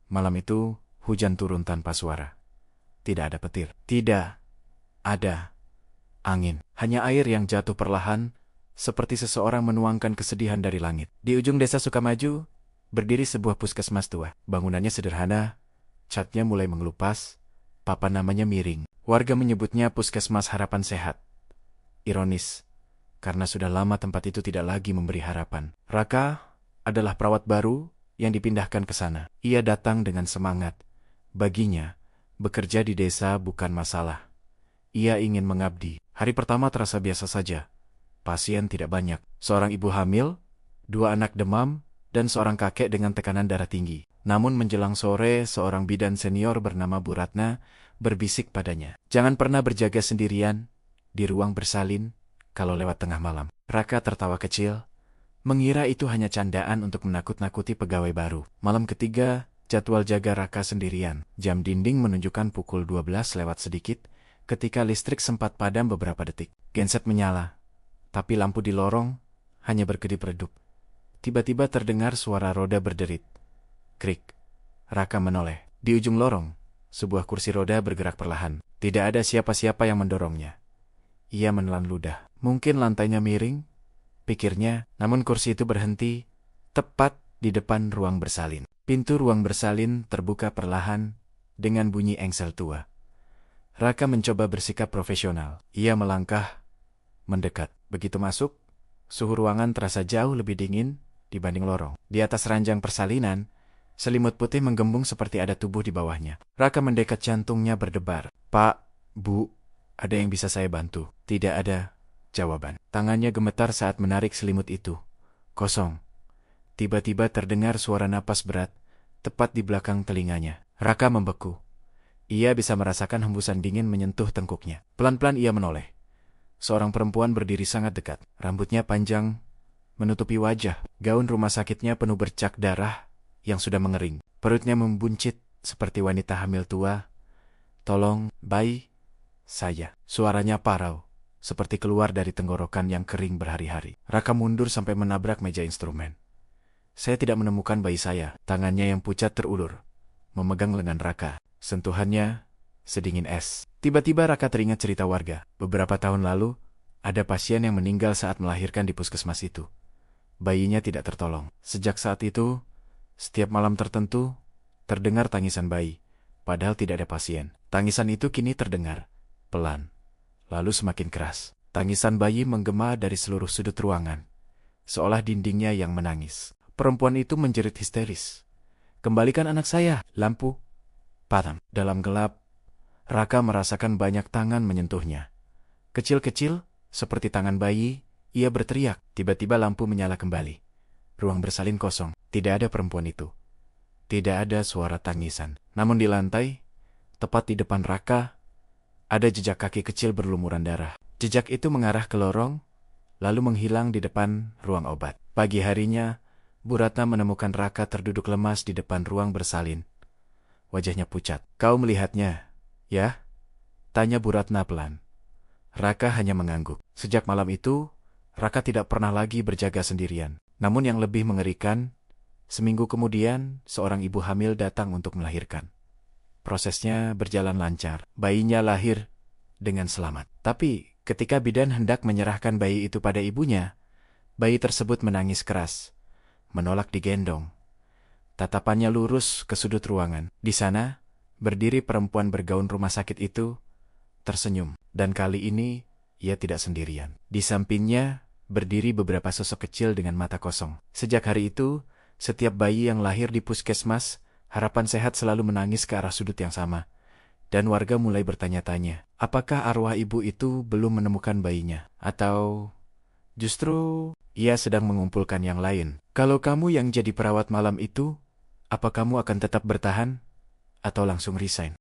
Malam itu, hujan turun tanpa suara. Tidak ada petir. Tidak ada angin. Hanya air yang jatuh perlahan, seperti seseorang menuangkan kesedihan dari langit. Di ujung desa Sukamaju, berdiri sebuah puskesmas tua. Bangunannya sederhana, catnya mulai mengelupas, papan namanya miring. Warga menyebutnya Puskesmas Harapan Sehat. Ironis, karena sudah lama tempat itu tidak lagi memberi harapan. Raka adalah perawat baru yang dipindahkan ke sana. Ia datang dengan semangat. Baginya, bekerja di desa bukan masalah. Ia ingin mengabdi. Hari pertama terasa biasa saja. Pasien tidak banyak. Seorang ibu hamil, 2 anak demam, dan seorang kakek dengan tekanan darah tinggi. Namun menjelang sore, seorang bidan senior bernama Bu Ratna berbisik padanya. Jangan pernah berjaga sendirian di ruang bersalin kalau lewat tengah malam. Raka tertawa kecil, mengira itu hanya candaan untuk menakut-nakuti pegawai baru. Malam ketiga, jadwal jaga Raka sendirian. Jam dinding menunjukkan pukul 12 lewat sedikit ketika listrik sempat padam beberapa detik. Genset menyala, tapi lampu di lorong hanya berkedip-redup. Tiba-tiba terdengar suara roda berderit. Krik. Raka menoleh. Di ujung lorong, sebuah kursi roda bergerak perlahan. Tidak ada siapa-siapa yang mendorongnya. Ia menelan ludah. Mungkin lantainya miring, pikirnya, namun kursi itu berhenti tepat di depan ruang bersalin. Pintu ruang bersalin terbuka perlahan dengan bunyi engsel tua. Raka mencoba bersikap profesional. Ia melangkah, mendekat. Begitu masuk, suhu ruangan terasa jauh lebih dingin dibanding lorong. Di atas ranjang persalinan, selimut putih menggembung seperti ada tubuh di bawahnya. Raka mendekat, jantungnya berdebar. Pak, Bu, ada yang bisa saya bantu? Tidak ada jawaban. Tangannya gemetar saat menarik selimut itu. Kosong. Tiba-tiba terdengar suara napas berat, tepat di belakang telinganya. Raka membeku. Ia bisa merasakan hembusan dingin menyentuh tengkuknya. Pelan-pelan ia menoleh. Seorang perempuan berdiri sangat dekat. Rambutnya panjang, menutupi wajah. Gaun rumah sakitnya penuh bercak darah yang sudah mengering. Perutnya membuncit seperti wanita hamil tua. Tolong, bayi saya. Suaranya parau, seperti keluar dari tenggorokan yang kering berhari-hari. Raka mundur sampai menabrak meja instrumen. Saya tidak menemukan bayi saya. Tangannya yang pucat terulur, memegang lengan Raka. Sentuhannya sedingin es. Tiba-tiba Raka teringat cerita warga. Beberapa tahun lalu, ada pasien yang meninggal saat melahirkan di puskesmas itu. Bayinya tidak tertolong. Sejak saat itu, setiap malam tertentu, terdengar tangisan bayi, padahal tidak ada pasien. Tangisan itu kini terdengar pelan, lalu semakin keras. Tangisan bayi menggema dari seluruh sudut ruangan, seolah dindingnya yang menangis. Perempuan itu menjerit histeris. Kembalikan anak saya. Lampu padam. Dalam gelap, Raka merasakan banyak tangan menyentuhnya. Kecil-kecil, seperti tangan bayi, ia berteriak. Tiba-tiba lampu menyala kembali. Ruang bersalin kosong. Tidak ada perempuan itu. Tidak ada suara tangisan. Namun di lantai, tepat di depan Raka, ada jejak kaki kecil berlumuran darah. Jejak itu mengarah ke lorong, lalu menghilang di depan ruang obat. Pagi harinya, Bu Ratna menemukan Raka terduduk lemas di depan ruang bersalin. Wajahnya pucat. Kau melihatnya, ya? Tanya Bu Ratna pelan. Raka hanya mengangguk. Sejak malam itu, Raka tidak pernah lagi berjaga sendirian. Namun yang lebih mengerikan, seminggu kemudian, seorang ibu hamil datang untuk melahirkan. Prosesnya berjalan lancar. Bayinya lahir dengan selamat. Tapi ketika bidan hendak menyerahkan bayi itu pada ibunya, bayi tersebut menangis keras, menolak digendong. Tatapannya lurus ke sudut ruangan. Di sana, berdiri perempuan bergaun rumah sakit itu, tersenyum. Dan kali ini, ia tidak sendirian. Di sampingnya, berdiri beberapa sosok kecil dengan mata kosong. Sejak hari itu, setiap bayi yang lahir di puskesmas Harapan Sehat selalu menangis ke arah sudut yang sama. Dan warga mulai bertanya-tanya, apakah arwah ibu itu belum menemukan bayinya? Atau justru ia sedang mengumpulkan yang lain? Kalau kamu yang jadi perawat malam itu, apa kamu akan tetap bertahan? Atau langsung resign?